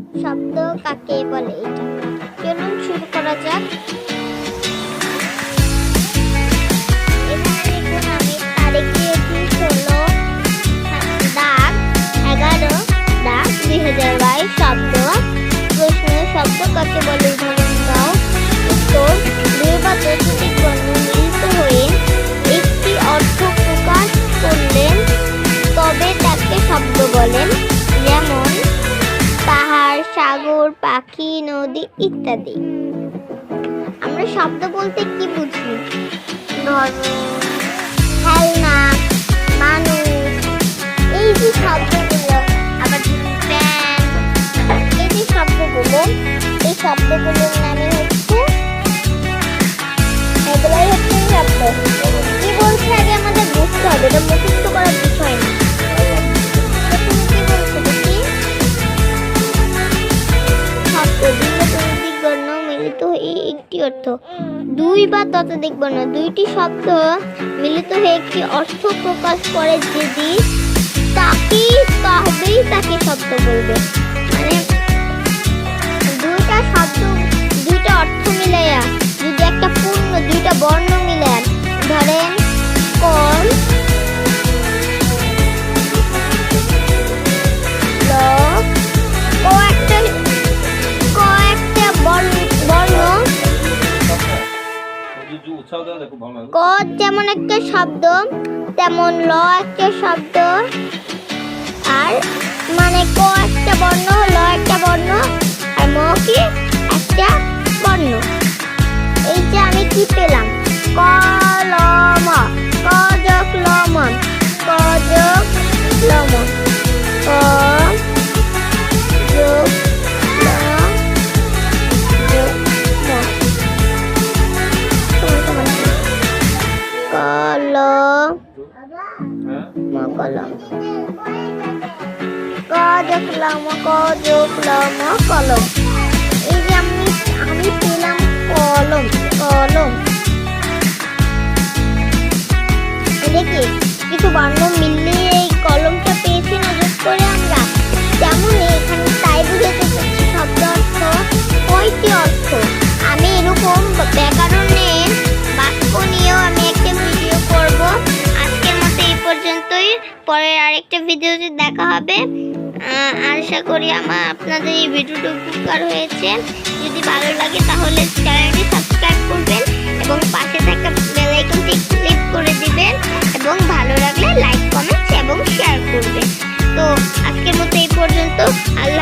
শব্দ কাকে বলে? এটা চলুন শুরু করা যাক। এখানে দেখুন আমি তারিখ দিয়েছি 16/11/2022। শব্দ প্রশ্ন, শব্দ কাকে বলে? উদাহরণ দাও। উত্তর, দুই বা ততোধিক বর্ণ মিলিত হয়ে একটি অর্থ প্রকাশ করলেন তবে তাকে শব্দ বলেন। যেমন পাহাড়, সাগর, পাখি, নদী ইত্যাদি। আমরা শব্দ বলতে কি বুঝি? ধরুন খেলনা, মানুষ, এই যে শব্দগুলো, আবার ফ্যান, এই যে শব্দগুলো, এই শব্দগুলোর নামে হচ্ছে, এগুলাই হচ্ছে শব্দ। কি বলছে আগে আমাদের বুঝতে হবে, এটা মুখস্থ করার বিষয় না। কি বলছে দেখি? শব্দ দুই বা ততোধিক বর্ণ মিলিত হয়ে একটি অর্থ। দুই বা ততোধিক বর্ণ, দুইটি শব্দ মিলিত হয়ে একটি অর্থ প্রকাশ করে যদি তাকে শব্দ বলবে। মানে দুইটা শব্দ, দুইটা অর্থ মিলাইয়া যদি একটা পূর্ণ দুইটা বর্ণ মিলান, ধরেন কল, কয়েকটা বর্ণ, ক যেমন একটা শব্দ তেমন ল একটা শব্দ, আর মানে ক একটা বর্ণ, ল একটা বর্ণ, আর ম কি একটা বর্ণ। এই যে আমি কি পেলাম? কলম, ক যোগ লম, ক যোগ লম, ক যোগ লম যোগ ম, কলম, কলম, ক যোগ লম, ক যোগ লম, কলম। এই যে আমি পেলাম কলম, কলম। দেখি কিছু বর্ণ মিলিয়ে এই কলমটা পেয়েছি না যোগ করে আমরা। যেমন এখানে তাই বুঝাতে চাচ্ছি শব্দ অর্থ কয়টি অর্থ। আমি এরকম ব্যাকরণের বাক্য নিয়েও আমি একটা ভিডিও করব। আজকের মতো এই পর্যন্তই, পরে আরেকটা ভিডিওতে দেখা হবে। আশা করি আপনাদের এই ভিডিওটা উপকার হয়েছে। যদি ভালো লাগে তাহলে চ্যানেলটি সাবস্ক্রাইব করবেন এবং পাশে থাকা বেল আইকনটি ক্লিক করে দিবেন, এবং ভালো লাগলে লাইক, কমেন্ট এবং শেয়ার করবেন। তো আজকের মতো এই পর্যন্ত। আল্লাহ।